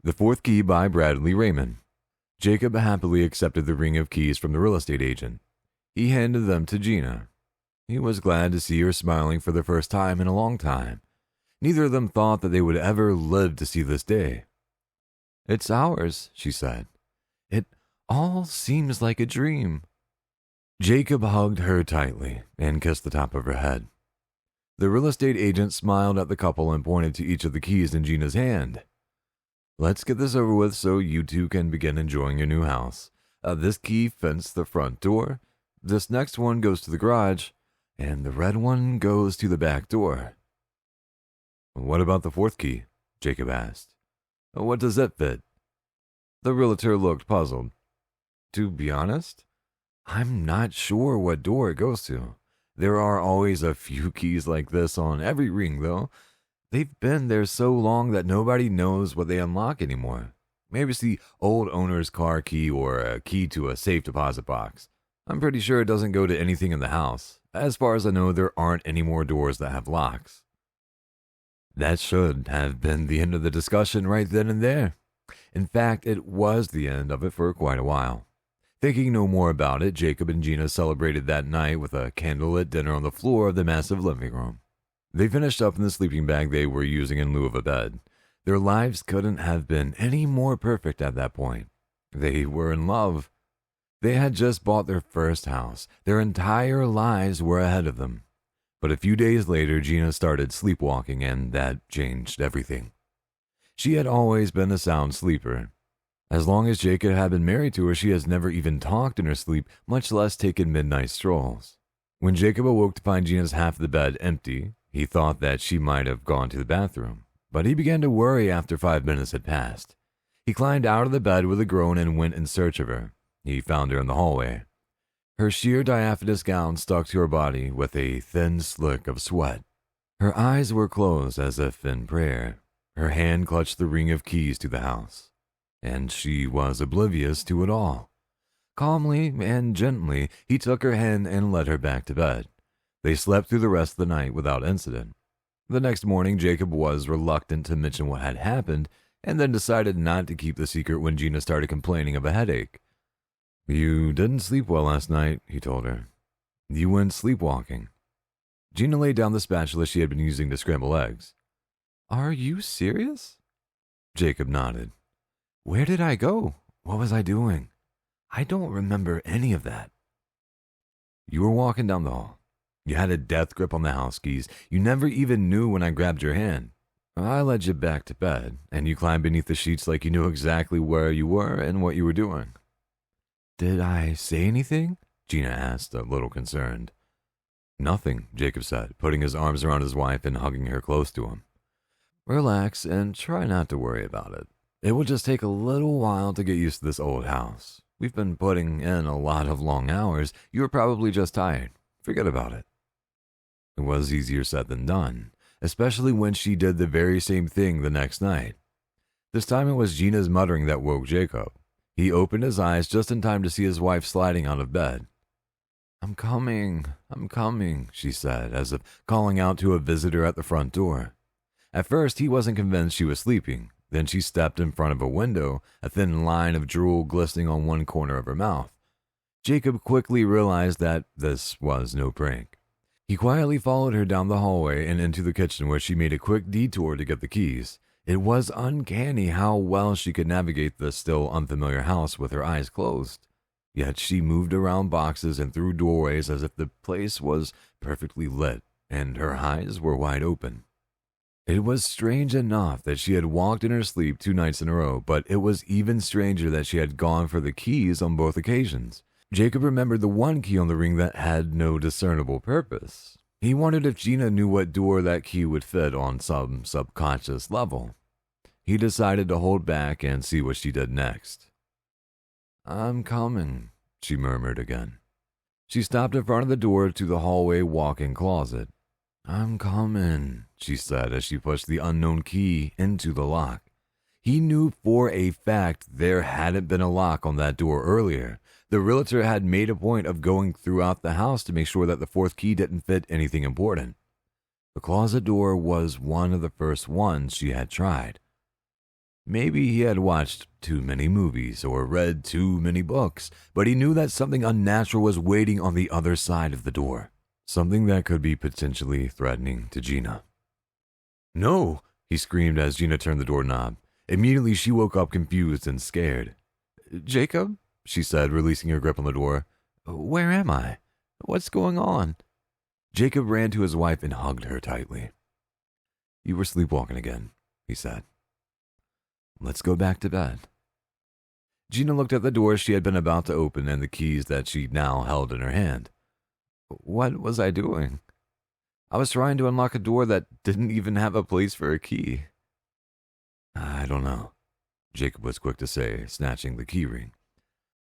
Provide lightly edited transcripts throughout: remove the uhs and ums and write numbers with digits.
The Fourth Key by Bradley Raymond. Jacob happily accepted the ring of keys from the real estate agent. He handed them to Gina. He was glad to see her smiling for the first time in a long time. Neither of them thought that they would ever live to see this day. "It's ours," she said. "It all seems like a dream." Jacob hugged her tightly and kissed the top of her head. The real estate agent smiled at the couple and pointed to each of the keys in Gina's hand. "Let's get this over with so you two can begin enjoying your new house. This key fits the front door, this next one goes to the garage, and the red one goes to the back door." "What about the fourth key?" Jacob asked. "What does it fit?" The realtor looked puzzled. "To be honest, I'm not sure what door it goes to. There are always a few keys like this on every ring, though. They've been there so long that nobody knows what they unlock anymore. Maybe it's the old owner's car key or a key to a safe deposit box. I'm pretty sure it doesn't go to anything in the house. As far as I know, there aren't any more doors that have locks." That should have been the end of the discussion right then and there. In fact, it was the end of it for quite a while. Thinking no more about it, Jacob and Gina celebrated that night with a candlelit dinner on the floor of the massive living room. They finished up in the sleeping bag they were using in lieu of a bed. Their lives couldn't have been any more perfect at that point. They were in love. They had just bought their first house. Their entire lives were ahead of them. But a few days later, Gina started sleepwalking, and that changed everything. She had always been a sound sleeper. As long as Jacob had been married to her, she has never even talked in her sleep, much less taken midnight strolls. When Jacob awoke to find Gina's half of the bed empty, he thought that she might have gone to the bathroom, but he began to worry after 5 minutes had passed. He climbed out of the bed with a groan and went in search of her. He found her in the hallway. Her sheer diaphanous gown stuck to her body with a thin slick of sweat. Her eyes were closed as if in prayer. Her hand clutched the ring of keys to the house, and she was oblivious to it all. Calmly and gently, he took her hand and led her back to bed. They slept through the rest of the night without incident. The next morning, Jacob was reluctant to mention what had happened, and then decided not to keep the secret when Gina started complaining of a headache. "You didn't sleep well last night," he told her. "You went sleepwalking." Gina laid down the spatula she had been using to scramble eggs. "Are you serious?" Jacob nodded. "Where did I go? What was I doing? I don't remember any of that." "You were walking down the hall. You had a death grip on the house keys. You never even knew when I grabbed your hand. I led you back to bed, and you climbed beneath the sheets like you knew exactly where you were and what you were doing." "Did I say anything?" Gina asked, a little concerned. "Nothing," Jacob said, putting his arms around his wife and hugging her close to him. "Relax and try not to worry about it. It will just take a little while to get used to this old house. We've been putting in a lot of long hours. You were probably just tired. Forget about it." It was easier said than done, especially when she did the very same thing the next night. This time it was Gina's muttering that woke Jacob. He opened his eyes just in time to see his wife sliding out of bed. I'm coming," she said, as if calling out to a visitor at the front door. At first, he wasn't convinced she was sleeping. Then she stepped in front of a window, a thin line of drool glistening on one corner of her mouth. Jacob quickly realized that this was no prank. He quietly followed her down the hallway and into the kitchen, where she made a quick detour to get the keys. It was uncanny how well she could navigate the still unfamiliar house with her eyes closed. Yet she moved around boxes and through doorways as if the place was perfectly lit, and her eyes were wide open. It was strange enough that she had walked in her sleep 2 nights in a row, but it was even stranger that she had gone for the keys on both occasions. Jacob remembered the one key on the ring that had no discernible purpose. He wondered if Gina knew what door that key would fit on some subconscious level. He decided to hold back and see what she did next. "I'm coming," she murmured again. She stopped in front of the door to the hallway walk-in closet. "I'm coming," she said as she pushed the unknown key into the lock. He knew for a fact there hadn't been a lock on that door earlier. The realtor had made a point of going throughout the house to make sure that the fourth key didn't fit anything important. The closet door was one of the first ones she had tried. Maybe he had watched too many movies or read too many books, but he knew that something unnatural was waiting on the other side of the door. Something that could be potentially threatening to Gina. "No!" he screamed as Gina turned the doorknob. Immediately she woke up confused and scared. "Jacob?" she said, releasing her grip on the door. "Where am I? What's going on?" Jacob ran to his wife and hugged her tightly. "You were sleepwalking again," he said. "Let's go back to bed." Gina looked at the door she had been about to open and the keys that she now held in her hand. "What was I doing? I was trying to unlock a door that didn't even have a place for a key." "I don't know," Jacob was quick to say, snatching the key ring.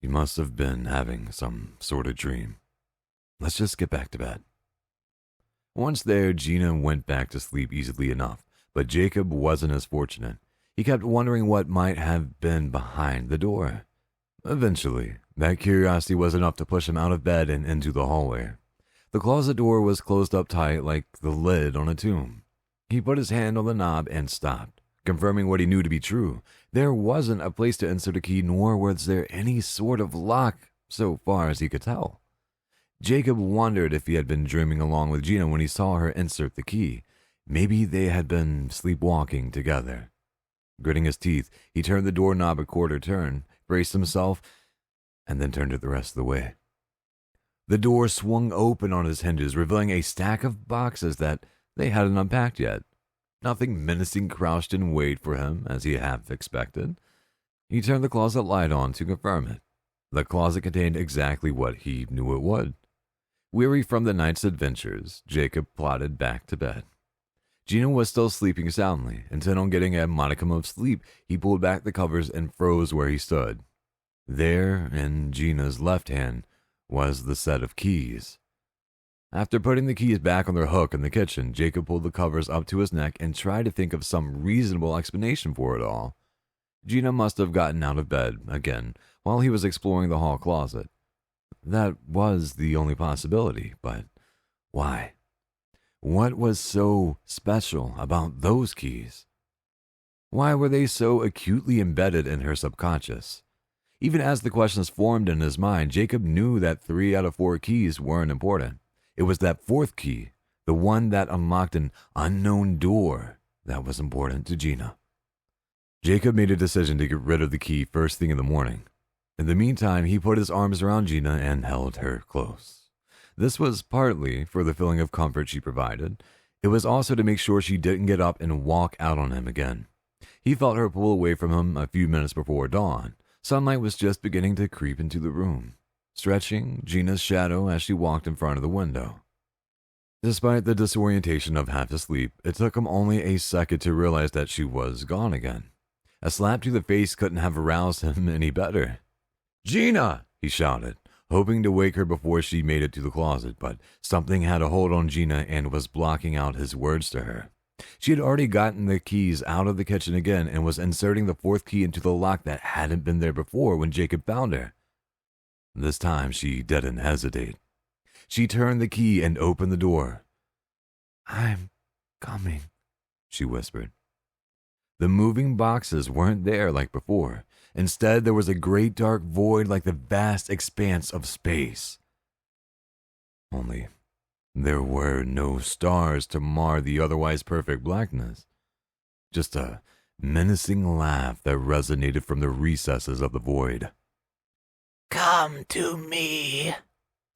"You must have been having some sort of dream. Let's just get back to bed." Once there, Gina went back to sleep easily enough, but Jacob wasn't as fortunate. He kept wondering what might have been behind the door. Eventually, that curiosity was enough to push him out of bed and into the hallway. The closet door was closed up tight like the lid on a tomb. He put his hand on the knob and stopped, confirming what he knew to be true. There wasn't a place to insert a key, nor was there any sort of lock, so far as he could tell. Jacob wondered if he had been dreaming along with Gina when he saw her insert the key. Maybe they had been sleepwalking together. Gritting his teeth, he turned the doorknob a quarter turn, braced himself, and then turned it the rest of the way. The door swung open on its hinges, revealing a stack of boxes that they hadn't unpacked yet. Nothing menacing crouched in wait for him, as he half expected. He turned the closet light on to confirm it. The closet contained exactly what he knew it would. Weary from the night's adventures, Jacob plodded back to bed. Gina was still sleeping soundly. Intent on getting a modicum of sleep, he pulled back the covers and froze where he stood. There, in Gina's left hand, was the set of keys. After putting the keys back on their hook in the kitchen, Jacob pulled the covers up to his neck and tried to think of some reasonable explanation for it all. Gina must have gotten out of bed again while he was exploring the hall closet. That was the only possibility, but why? What was so special about those keys? Why were they so acutely embedded in her subconscious? Even as the questions formed in his mind, Jacob knew that 3 out of 4 keys weren't important. It was that 4th key, the one that unlocked an unknown door, that was important to Gina. Jacob made a decision to get rid of the key first thing in the morning. In the meantime, he put his arms around Gina and held her close. This was partly for the feeling of comfort she provided. It was also to make sure she didn't get up and walk out on him again. He felt her pull away from him a few minutes before dawn. Sunlight was just beginning to creep into the room, stretching Gina's shadow as she walked in front of the window. Despite the disorientation of half asleep, it took him only a second to realize that she was gone again. A slap to the face couldn't have aroused him any better. "Gina!" he shouted, hoping to wake her before she made it to the closet, but something had a hold on Gina and was blocking out his words to her. She had already gotten the keys out of the kitchen again and was inserting the 4th key into the lock that hadn't been there before when Jacob found her. This time she didn't hesitate. She turned the key and opened the door. "I'm coming," she whispered. The moving boxes weren't there like before. Instead, there was a great dark void like the vast expanse of space. Only there were no stars to mar the otherwise perfect blackness. Just a menacing laugh that resonated from the recesses of the void. "Come to me,"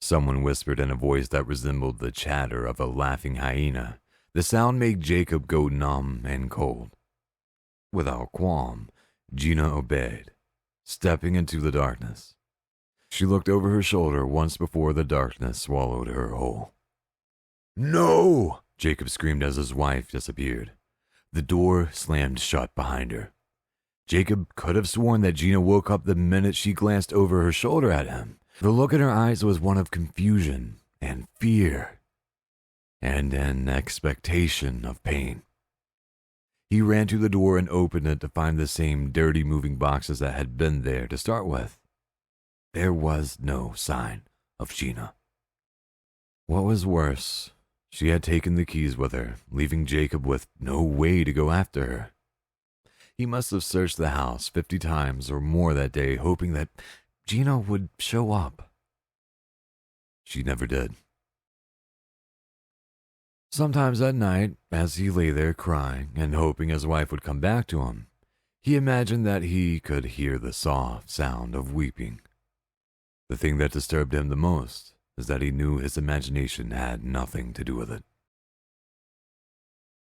someone whispered in a voice that resembled the chatter of a laughing hyena. The sound made Jacob go numb and cold. Without qualm, Gina obeyed, stepping into the darkness. She looked over her shoulder once before the darkness swallowed her whole. "No!" Jacob screamed as his wife disappeared. The door slammed shut behind her. Jacob could have sworn that Gina woke up the minute she glanced over her shoulder at him. The look in her eyes was one of confusion and fear, and an expectation of pain. He ran to the door and opened it to find the same dirty moving boxes that had been there to start with. There was no sign of Gina. What was worse, she had taken the keys with her, leaving Jacob with no way to go after her. He must have searched the house 50 times or more that day, hoping that Gina would show up. She never did. Sometimes at night, as he lay there crying and hoping his wife would come back to him, he imagined that he could hear the soft sound of weeping. The thing that disturbed him the most is that he knew his imagination had nothing to do with it.